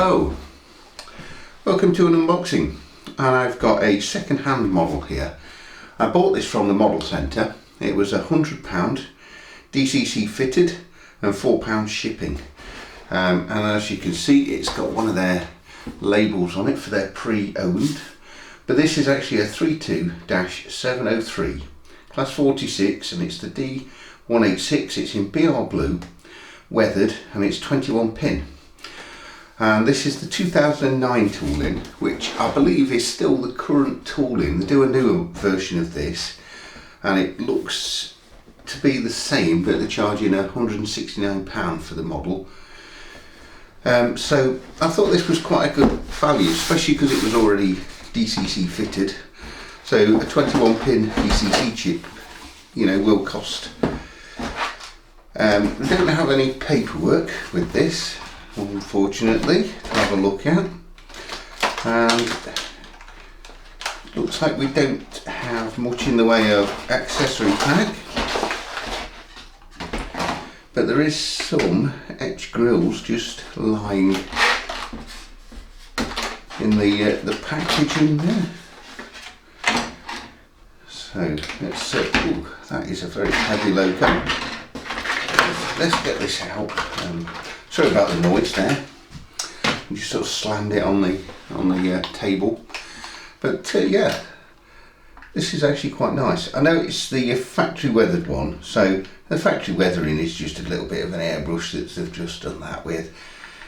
Hello, welcome to an unboxing, and I've got a second-hand model here. I bought this from the model centre. It was £100 DCC fitted and £4 shipping, and as you can see it's got one of their labels on it for their pre-owned, but this is actually a 32-703 class 46 and it's the D186. It's in BR Blue Weathered and it's 21 pin. And this is the 2009 tooling, which I believe is still the current tooling. They do a newer version of this and it looks to be the same, but they're charging £169 for the model. So I thought this was quite a good value, especially because it was already DCC fitted. So a 21 pin DCC chip, you know, will cost. They don't have any paperwork with this, unfortunately, to have a look at, and looks like we don't have much in the way of accessory pack, but there is some etched grills just lying in the packaging there. So let's ooh, that is a very heavy logo. Let's get this out. Sorry about the noise there. You just sort of slammed it on the table, but yeah, this is actually quite nice. I know it's the factory weathered one, so the factory weathering is just a little bit of an airbrush that they've just done that with.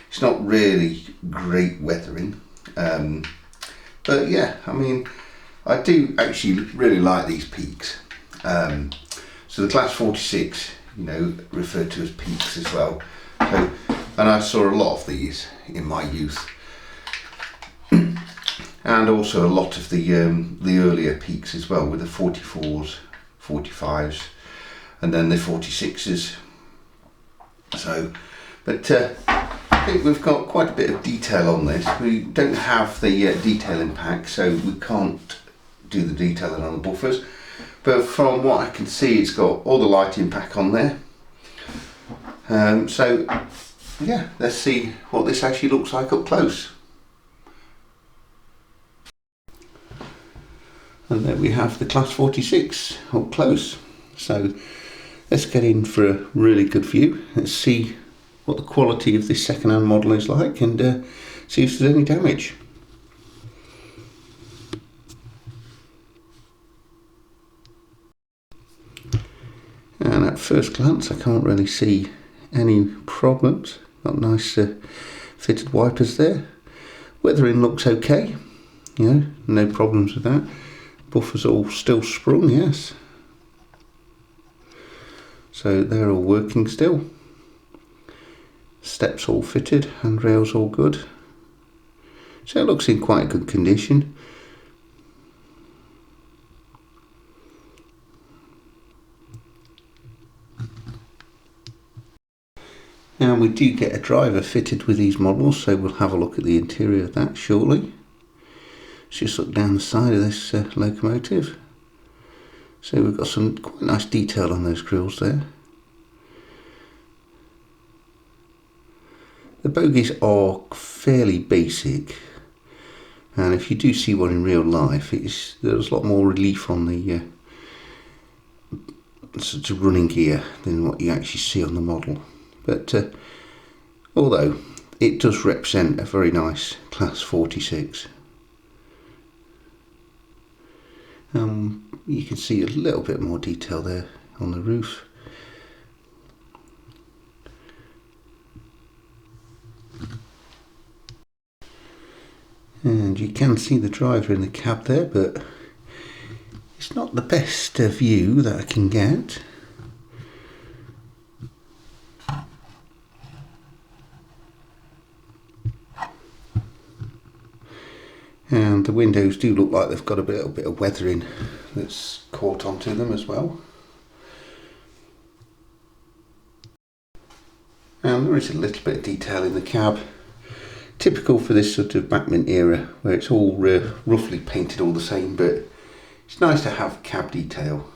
It's not really great weathering, but yeah, I mean, I do actually really like these peaks. So the class 46, you know, referred to as peaks as well. So, and I saw a lot of these in my youth, and also a lot of the earlier peaks as well, with the 44s, 45s, and then the 46s. So, but I think we've got quite a bit of detail on this. We don't have the detailing pack, so we can't do the detailing on the buffers. But from what I can see, it's got all the lighting pack on there. So yeah, let's see what this actually looks like up close. And there we have the class 46 up close. So let's get in for a really good view. Let's see what the quality of this second-hand model is like, and see if there's any damage. And at first glance I can't really see any problems. Got nice fitted wipers there. Weathering looks okay, you know, no problems with that. Buffers all still sprung, yes. So they're all working still. Steps all fitted, handrails all good. So it looks in quite good condition. Now we do get a driver fitted with these models, so we'll have a look at the interior of that shortly. Let's just look down the side of this locomotive. So we've got some quite nice detail on those grills there. The bogies are fairly basic, and if you do see one in real life, there's a lot more relief on the sort of running gear than what you actually see on the model. But although it does represent a very nice class 46, you can see a little bit more detail there on the roof. And you can see the driver in the cab there, but it's not the best view that I can get. And the windows do look like they've got a little bit of weathering that's caught onto them as well. And there is a little bit of detail in the cab, typical for this sort of Bachmann era, where it's all roughly painted all the same, but it's nice to have cab detail.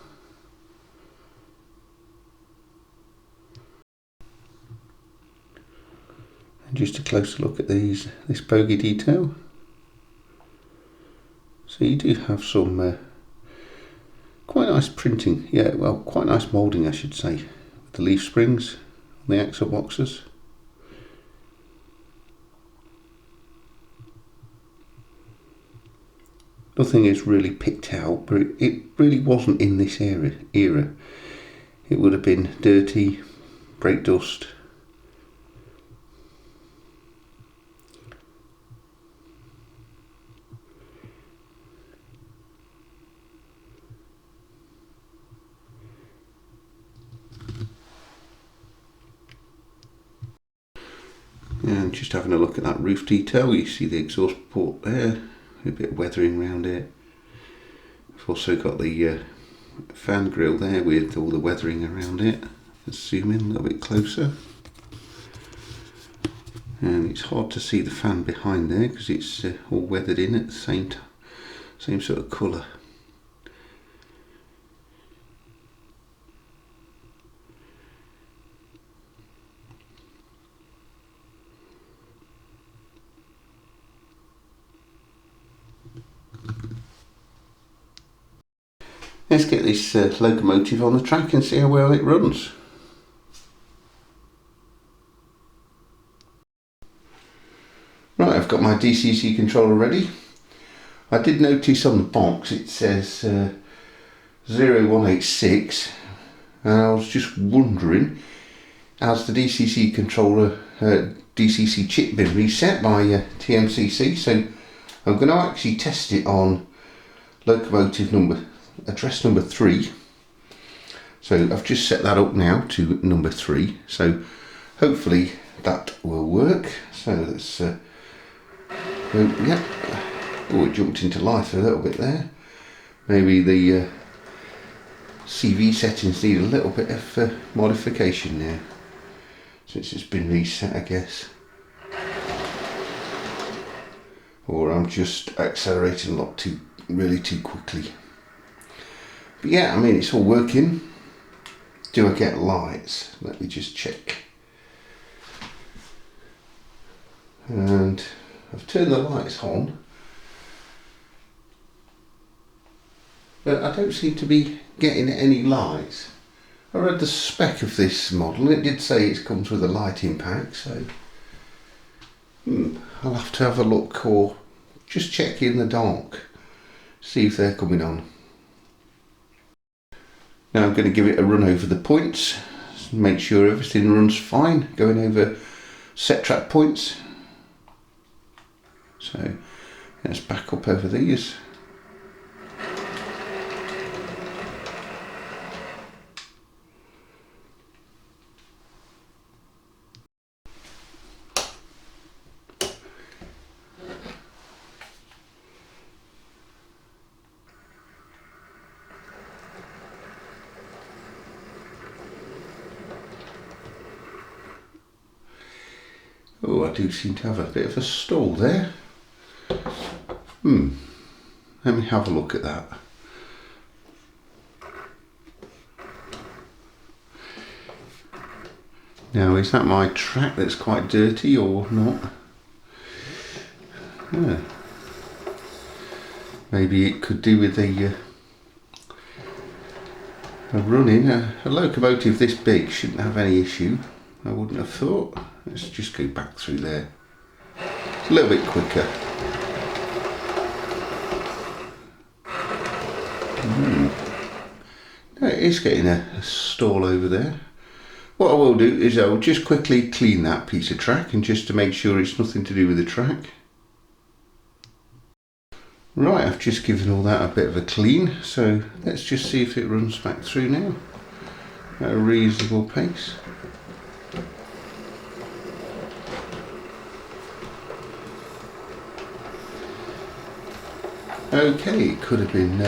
Just a closer look at this bogey detail. So you do have some quite nice printing, yeah, well, quite nice moulding I should say, with the leaf springs on the axle boxes. Nothing is really picked out, but it really wasn't in this era. It would have been dirty, brake dust. And just having a look at that roof detail, you see the exhaust port there, a bit of weathering around it. I've also got the fan grille there with all the weathering around it. Let's zoom in a little bit closer. And it's hard to see the fan behind there because it's all weathered in at the same sort of colour. Let's get this locomotive on the track and see how well it runs. Right, I've got my DCC controller ready. I did notice on the box it says 0186, and I was just wondering, has the DCC controller, DCC chip been reset by TMCC? So I'm going to actually test it on locomotive address number 3. So I've just set that up now to number 3, so hopefully that will work. So let's yeah, oh, it jumped into life a little bit there. Maybe the CV settings need a little bit of modification now since it's been reset, I guess, or I'm just accelerating a lot really too quickly. But yeah, I mean, it's all working. Do I get lights? Let me just check. And I've turned the lights on, but I don't seem to be getting any lights. I read the spec of this model, it did say it comes with a lighting pack, so I'll have to have a look or just check in the dark, see if they're coming on. Now I'm going to give it a run over the points, make sure everything runs fine, going over set track points. So let's back up over these. Oh, I do seem to have a bit of a stall there. Let me have a look at that. Now, is that my track that's quite dirty or not? Yeah. Maybe it could do with a running. A locomotive this big shouldn't have any issue, I wouldn't have thought. Let's just go back through there. It's a little bit quicker. No, it is getting a stall over there. What I will do is I will just quickly clean that piece of track, and just to make sure it's nothing to do with the track. Right, I've just given all that a bit of a clean, so let's just see if it runs back through now at a reasonable pace. Okay, it could have been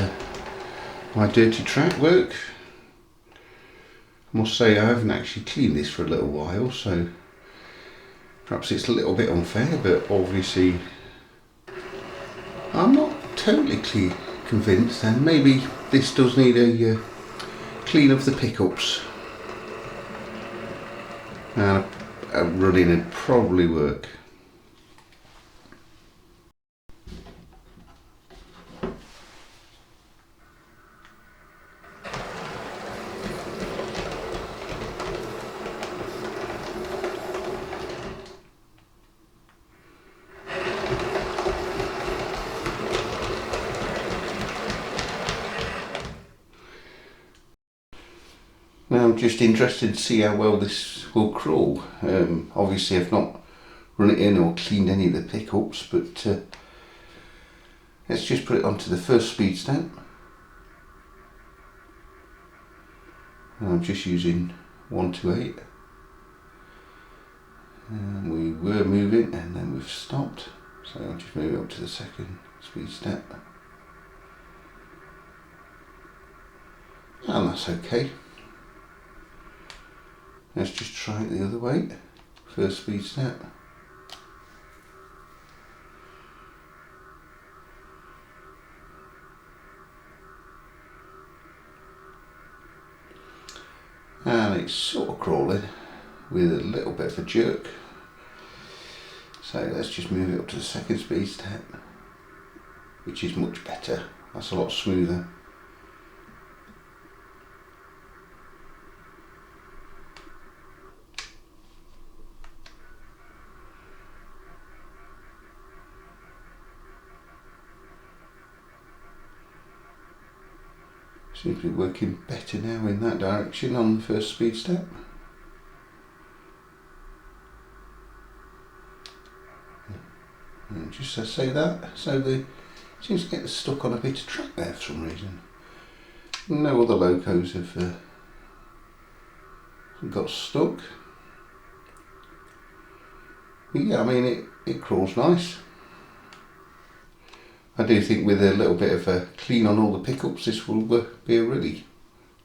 my dirty track work. I must say I haven't actually cleaned this for a little while, so perhaps it's a little bit unfair, but obviously I'm not totally convinced, and maybe this does need a clean of the pickups and running would probably work. Now I'm just interested to see how well this will crawl. Obviously I've not run it in or cleaned any of the pickups, but let's just put it onto the first speed step. And I'm just using 128. And we were moving and then we've stopped. So I'll just move it up to the second speed step. And that's okay. Let's just try it the other way. First speed step. And it's sort of crawling with a little bit of a jerk. So let's just move it up to the second speed step, which is much better. That's a lot smoother. Seems to be working better now in that direction on the first speed step. And just to say that, so the seems to get stuck on a bit of track there for some reason. No other locos have got stuck. But yeah, I mean it crawls nice. I do think with a little bit of a clean on all the pickups, this will be a really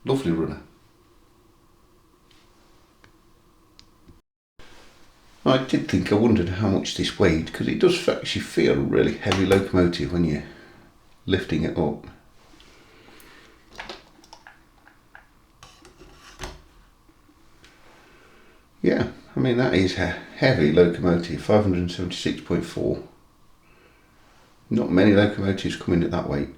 lovely runner. I did think, I wondered how much this weighed, because it does actually feel a really heavy locomotive when you're lifting it up. Yeah, I mean that is a heavy locomotive, 576.4. Not many locomotives come in at that weight.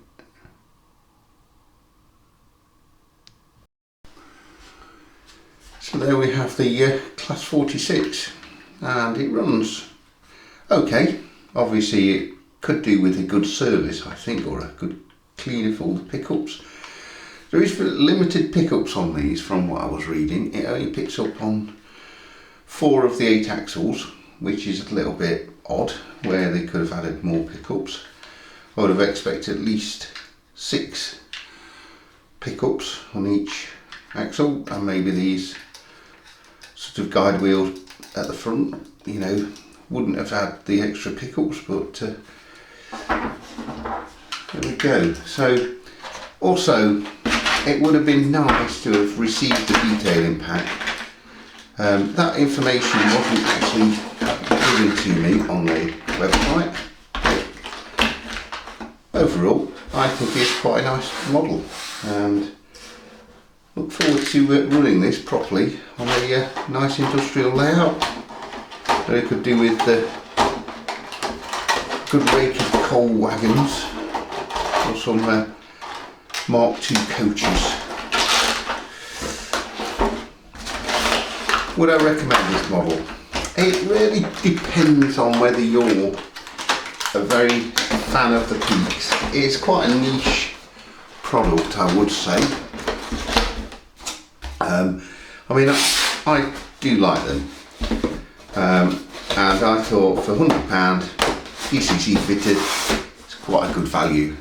So there we have the Class 46, and it runs okay. Obviously it could do with a good service, I think, or a good clean of all the pickups. There is limited pickups on these from what I was reading. It only picks up on 4 of the 8 axles, which is a little bit odd, where they could have added more pickups. I would have expected at least 6 pickups on each axle, and maybe these sort of guide wheels at the front, you know, wouldn't have had the extra pickups, but there we go. So also it would have been nice to have received the detailing pack. That information wasn't actually given to me on the website. Overall, I think it's quite a nice model, and look forward to running this properly on a nice industrial layout that I could do with the good rake of coal wagons or some Mark II coaches. Would I recommend this model? It really depends on whether you're a very fan of the peaks. It's quite a niche product, I would say. I mean, I do like them, and I thought for £100 ECC fitted, it's quite a good value.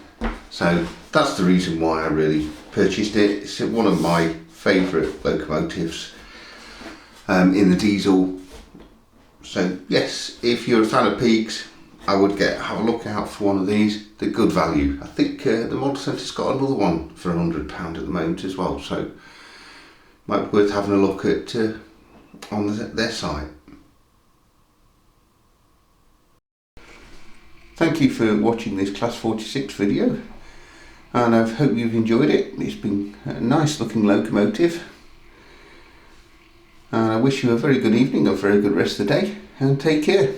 So that's the reason why I really purchased it. It's one of my favourite locomotives in the diesel. So yes, if you're a fan of peaks, I would have a look out for one of these. They're good value. I think the Model Centre's got another one for £100 at the moment as well, so might be worth having a look at on their site. Thank you for watching this Class 46 video, and I hope you've enjoyed it. It's been a nice looking locomotive, And I wish you a very good evening, a very good rest of the day, and take care.